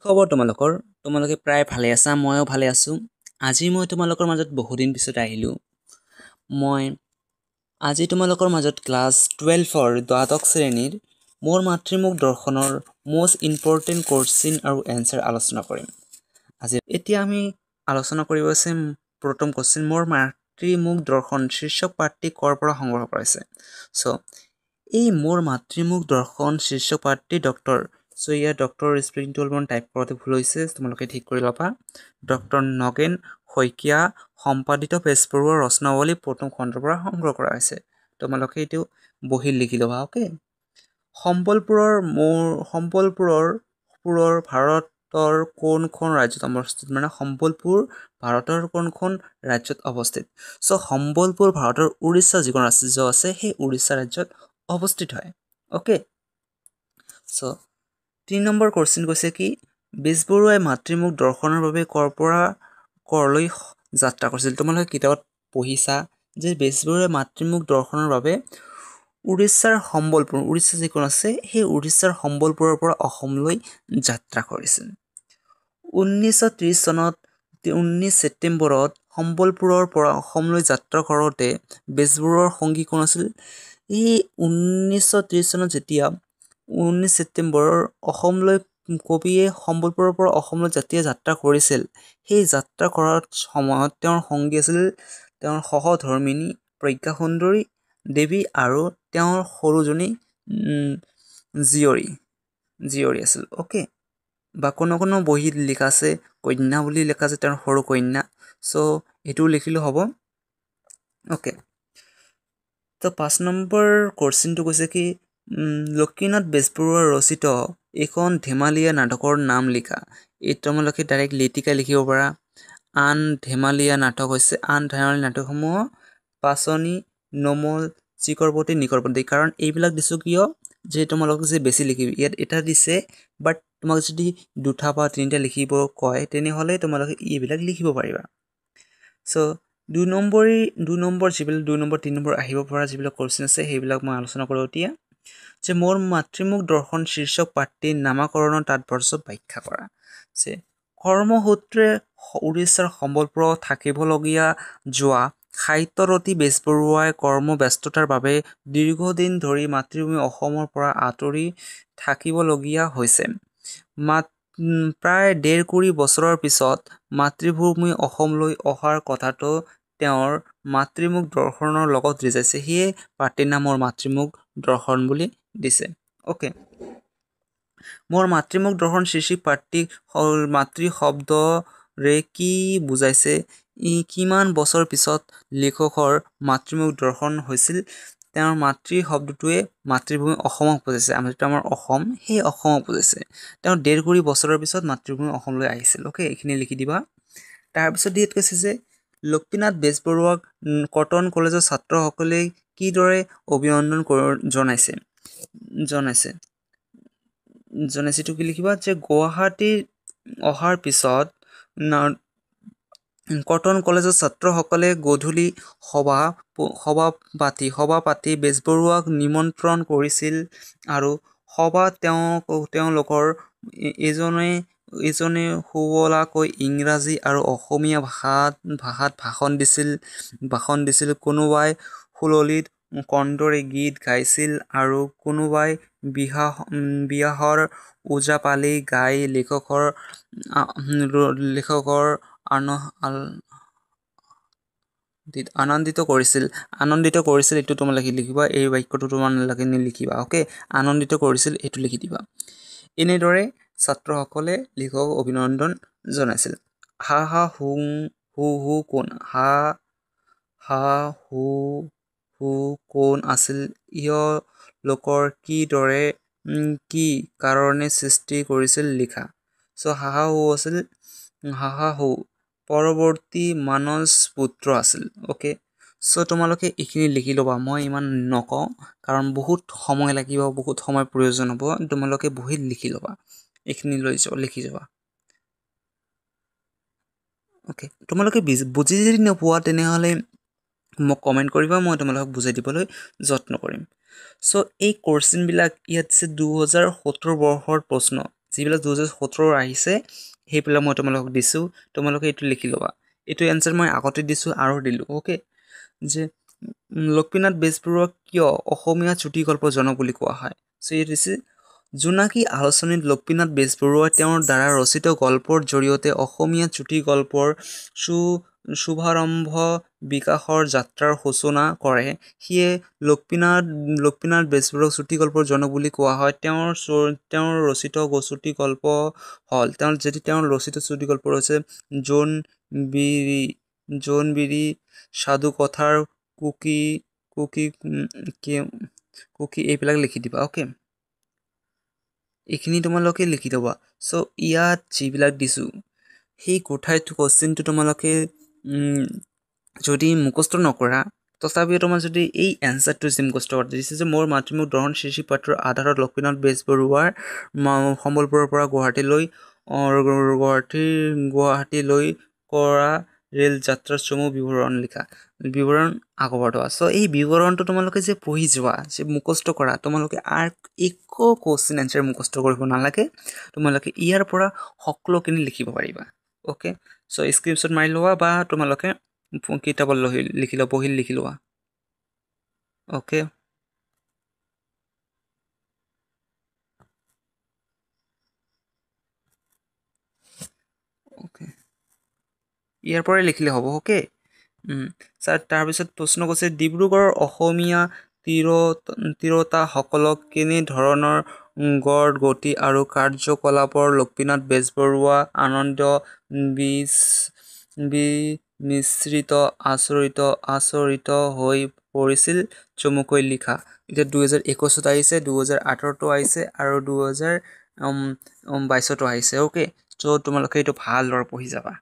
খবৰ তোমালোকে প্ৰায় ভালে আছা ময়ো ভালে আছো আজি মই তোমালোকৰ মাজত বহুদিন পিছত আহিলো মই আজি তোমালোকৰ মাজত ক্লাছ 12ৰ দ্বাদশ শ্ৰেণীৰ মোৰ মাতৃমুখ দৰ্শনৰ মোষ্ট ইম্পৰ্টেণ্ট কোৱেশ্চন আৰু এনসাৰ আলোচনা কৰিম আজি এতিয়া আমি আলোচনা কৰিব আছে প্ৰথম কোৱেশ্চন মোৰ মাতৃমুখ দৰ্শন শীৰ্ষক পাঠটি কৰ পৰা সংগ্ৰহ কৰাইছে সো এই মোৰ মাতৃমুখ দৰ্শন শীৰ্ষক পাঠটি ডক্টৰ সো ইয়াৰ ডক্টৰ স্পেলিংটো অলপমান টাইপ কৰোঁতে ভুল হৈছে তোমালোকে ঠিক কৰি ল'বা ডক্টৰ নগেন শইকীয়া সম্পাদিত বেজবৰুৱা ৰচনাৱলী প্ৰথম খণ্ডৰ পৰা সংগ্ৰহ কৰা হৈছে তোমালোকে এইটো বহিত লিখি ল'বা ওকে সম্বলপুৰৰ ভাৰতৰ কোনখন ৰাজ্যত অৱস্থিত মানে সম্বলপুৰ ভাৰতৰ কোনখন ৰাজ্যত অৱস্থিত সো সম্বলপুৰ ভাৰতৰ উৰিষ্যা যিখন ৰাজ্য আছে সেই উৰিষ্যা ৰাজ্যত অৱস্থিত হয় ওকে সো 3 নম্বৰ কোৱেশ্চন কৈছে কি বেজবৰুৱাই মাতৃমুখ দৰ্শনৰ বাবে কৰ পৰা কৰলৈ যাত্ৰা কৰিছিল তোমালোকে কিতাপত পঢ়িছা যে বেজবৰুৱাই মাতৃমুখ দৰ্শনৰ বাবে উৰিষ্যাৰ সম্বলপুৰ উৰিষ্যা যিখন আছে সেই উৰিষ্যাৰ সম্বলপুৰৰ পৰা অসমলৈ যাত্ৰা কৰিছিল 1930 চনত 19 ছেপ্টেম্বৰত সম্বলপুৰৰ পৰা অসমলৈ যাত্ৰা কৰোঁতে বেজবৰুৱাৰ সংগী কোন আছিল এই 1930 চনত যেতিয়া 19 ছেপ্টেম্বৰৰ অসমলৈ কবিয়ে সম্বলপুৰৰ পৰা অসমলৈ যেতিয়া যাত্ৰা কৰিছিল সেই যাত্ৰা কৰাৰ সময়ত তেওঁৰ সংগী আছিল তেওঁৰ সহধৰ্মিনী প্ৰজ্ঞা সুন্দৰী দেৱী আৰু তেওঁৰ সৰুজনী জীয়ৰী আছিল ওকে বা কোনো বহিত লিখা আছে কন্যা বুলি লিখা আছে তেওঁৰ সৰু কন্যা সো এটো লিখিলে হ'ব ওকে তো 5 নম্বৰ কোৱেশ্চনটো কৈছে কি লক্ষ্মীনাথ বেজবৰুৱাৰ ৰচিত এখন ধেমালিয়া নাটকৰ নাম লিখা এই তোমালোকে ডাইৰেক্ট লেটিকা লিখিব পাৰা আন ধেমালিয়া নাটকসমূহ পাচনি নমল চিকৰপতি নিকৰপতি কাৰণ এইবিলাক দিছো কিয় যে তোমালোকে যে বেছি লিখিবি ইয়াত এটা দিছে বাট তোমাক যদি দুটা বা তিনিটা লিখিব কয় তেনেহলে তোমালোকে এইবিলাক লিখিব পাৰিবা সো 2 নম্বৰ 3 নম্বৰ আহিব পৰা যিবিলাক কোৱেশ্চন আছে সেইবিলাক মই আলোচনা কৰোঁ এতিয়া যে মোৰ মাতৃমুখ দৰ্শন শীৰ্ষক পাঠটিৰ নামাকৰণৰ তাৎপৰ্য ব্যাখ্যা কৰা যে কৰ্মসূত্ৰে উৰিষ্যাৰ সম্বলপুৰত থাকিবলগীয়া যোৱা সাহিত্যৰতী বেজবৰুৱাই কৰ্মব্যস্ততাৰ বাবে দীৰ্ঘদিন ধৰি মাতৃভূমি অসমৰ পৰা আঁতৰি থাকিবলগীয়া হৈছে প্ৰায় 1.5 বছৰৰ পিছত মাতৃভূমি অসমলৈ অহাৰ কথাটো তেওঁৰ মাতৃমুখ দৰ্শনৰ লগত ৰিজাইছে সেয়ে পাঠটিৰ নাম মোৰ মাতৃমুখ দৰ্শন বুলি দিছে ওকে মোৰ মাতৃমুখ দৰ্শন শীৰ্ষক পাঠটি মাতৃ শব্দৰে কি বুজাইছে কিমান বছৰ পিছত লেখকৰ মাতৃমুখ দৰ্শন হৈছিল তেওঁৰ মাতৃ শব্দটোৱে মাতৃভূমি অসমক বুজাইছে আমাৰ অসম সেই অসমক বুজাইছে তেওঁ 1.5 বছৰৰ পিছত মাতৃভূমি অসমলৈ আহিছিল ওকে এইখিনি লিখি দিবা তাৰ পিছত দিত কৈছে যে লক্ষ্মীনাথ বেজবৰুৱাক কটন কলেজৰ ছাত্ৰসকলে কিদৰে অভিনন্দন জনাইছে তো কি লিখিবা যে গুৱাহাটী অহাৰ পিছত কটন কলেজৰ ছাত্ৰসকলে গধূলি সভা পাতি বেজবৰুৱাক নিমন্ত্ৰণ কৰিছিল আৰু সভাত তেওঁলোকৰ এজনে সুবলাকৈ ইংৰাজী আৰু অসমীয়া ভাষাত ভাষণ দিছিল কোনোবাই সুললিত কণ্ঠৰে গীত গাইছিল আৰু কোনোবাই বিয়াহৰ ওজাপালি গাই লেখকৰ আনন্দিত কৰিছিল এইটো তোমালোকে লিখিবা এই বাক্যটো তোমালোকে লিখিবা ওকে আনন্দিত কৰিছিল এইটো লিখি দিবা এনেদৰে ছাত্ৰসকলে লেখকক অভিনন্দন জনাইছিল হা হা হু কোন হা হু কোন আছিল লোকৰ কিদৰে কি কাৰণে সৃষ্টি কৰিছিল লিখা সো হা হু আছিল হু পৰৱৰ্তী মানস পুত্ৰ আছিল ওকে সো তোমালোকে এইখিনি লিখি ল'বা মই ইমান নকওঁ কাৰণ বহুত সময় লাগিব বহুত সময় প্ৰয়োজন হ'ব তোমালোকে বহিত লিখি ল'বা এইখিনি লিখি যাবা ওকে তোমালোকে বুজি যদি নোপোৱা তেনেহলে মোক কমেন্ট কৰিবা মই তোমালোকক বুজাই দিবলৈ যত্ন কৰিম সো এই কোৱেশ্চনবিলাক ইয়াত আছে 2017 বৰ্ষৰ প্ৰশ্ন যিবিলাক 2017 আহিছে সেইবিলাক মই তোমালোকক দিছোঁ, তোমালোকে এইটো লিখি ল'বা। এইটো এনচাৰ মই আগতে দিছোঁ আৰু দিলোঁ। অ'কে, যে লক্ষ্মীনাথ বেজবৰুৱাক কিয় অসমীয়া চুটিগল্প জনক বুলি কোৱা হয়? চ' ইয়াত দিছে জোনাকী আলোচনীত লক্ষ্মীনাথ বেজবৰুৱাই তেওঁৰ দ্বাৰা ৰচিত গল্পৰ জৰিয়তে অসমীয়া চুটিগল্পৰ শুভাৰম্ভ বিকাশৰ যাত্ৰাৰ সূচনা কৰে। সিয়ে লক্ষ্মীনাথ বেজবৰুৱাক চুটিগল্পৰ জনক বুলি কোৱা হয়। তেওঁৰ ৰচিত চুটিগল্প হ'ল তেওঁৰ ৰচিত চুটিগল্প হৈছে জোনবিৰি, সাধুকথাৰ কুকি এইবিলাক লিখি দিবা। অ'কে, এইখিনি তোমালোকে লিখি ল'বা। চ' ইয়াত যিবিলাক দিছোঁ সেই কোঠাইটো কুৱেশ্যনটো তোমালোকে যদি মুখস্থ নকৰা, তথাপিও তোমাৰ যদি এই এনচাৰটো যদি মুখস্থ কৰা, দিছে যে মোৰ মাতৃমুখ দৰ্শন শ্ৰী পাত্ৰৰ আধাৰত লক্ষ্মীনাথ বেজবৰুৱাৰ সম্বলপুৰৰ পৰা গুৱাহাটীলৈ কৰা ৰেল যাত্ৰাৰ চমু বিৱৰণ আগবঢ়োৱা। চ' এই বিৱৰণটো তোমালোকে যে পঢ়ি যোৱা, যে মুখস্থ কৰা, তোমালোকে একো কুৱেশ্যন এনচাৰ মুখস্থ কৰিব নালাগে, তোমালোকে ইয়াৰ পৰা সকলোখিনি লিখিব পাৰিবা। অ'কে, চ' স্ক্ৰীনশ্বট মাৰি লোৱা বা তোমালোকে কিতাপত লিখি লোৱা, বহীত লিখি লোৱা। অ'কে, ইয়াৰ পৰাই লিখিলে হ'ব। অ'কে, তাৰপিছত প্ৰশ্ন কৈছে ডিব্ৰুগড়ৰ অসমীয়া তিৰোতাসকলক কেনেধৰণৰ গড় গতি আৰু কাৰ্যকলাপৰ লক্ষ্মীনাথ বেজবৰুৱা আনন্দ মিশ্ৰিত আচৰিত হৈ পৰিছিল, চমুকৈ লিখা। এতিয়া 2021 আহিছে, 2018 আহিছে আৰু 2022 আহিছে। অ'কে, চ' তোমালোকে এইটো ভালদৰে পঢ়ি যাবা,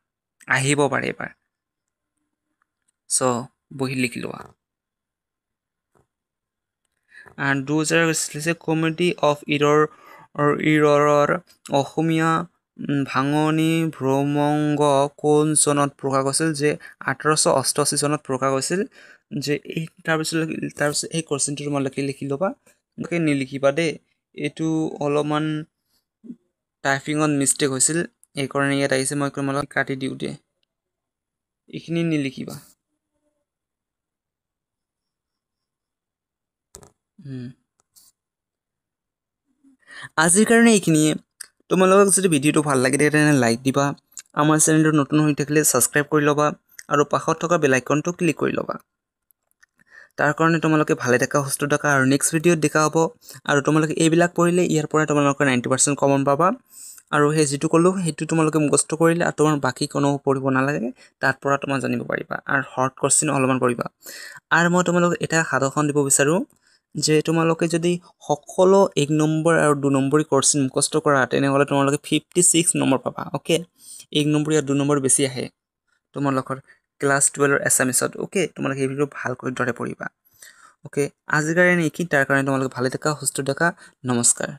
আহিব পাৰে এবাৰ। চ' বহি লিখি লোৱা। 2000 কমিটি অফ ইৰৰ অসমীয়া ভাঙনি ভ্ৰমংগ কোন চনত প্ৰকাশ হৈছিল? যে 1888 চনত প্ৰকাশ হৈছিল। যে তাৰপিছত এই কুৱেশ্যনটো তোমালোকে লিখি ল'বা, নিলিখিবা দেই, এইটো অলপমান টাইপিঙত মিষ্টেক হৈছিল, এইকাৰণে ইয়াত আহিছে, মই তোমালোকক কাটি দিওঁ দেই, এইখিনি নিলিখিবা। আজিৰ কাৰণে এইখিনিয়ে। তোমালোকক যদি ভিডিঅ'টো ভাল লাগে তেতিয়াহ'লে লাইক দিবা, আমাৰ চেনেলটো নতুন হৈ থাকিলে ছাবস্ক্ৰাইব কৰি ল'বা আৰু কাষত থকা বেল আইকনটো ক্লিক কৰি ল'বা। তাৰ কাৰণে তোমালোকে ভালে থাকা, সুস্থ থাকা আৰু নেক্সট ভিডিঅ'ত দেখা হ'ব। আৰু তোমালোকে এইবিলাক পঢ়িলে ইয়াৰ পৰা তোমালোকে 90% কমন পাবা। আৰু সেই যিটো ক'লোঁ সেইটো তোমালোকে মুখস্থ কৰিলে আৰু তোমাৰ বাকী কোনো পঢ়িব নালাগে, তাৰ পৰা তোমাৰ জানিব পাৰিবা। আৰু শৰ্ট কুৱেশ্যন অলপমান পঢ়িবা। আৰু মই তোমালোকক এটা সাধুখন দিব বিচাৰোঁ, যে তোমালোকে যদি সকলো 1 নম্বৰ আৰু 2 নম্বৰী কুৱেশ্যন মুখস্থ কৰা, তেনেহ'লে তোমালোকে 56 নম্বৰ পাবা। অ'কে, 1 নম্বৰ আৰু 2 নম্বৰ বেছি আহে তোমালোকৰ ক্লাছ 12ৰ এছামিছত। অ'কে, তোমালোকে এই ভিডিঅ' ভালকৈ দৰে পঢ়িবা। অ'কে, আজিৰ কাৰণে এইখিনি, তাৰ কাৰণে তোমালোকে ভালে থাকা, সুস্থ থাকা, নমস্কাৰ।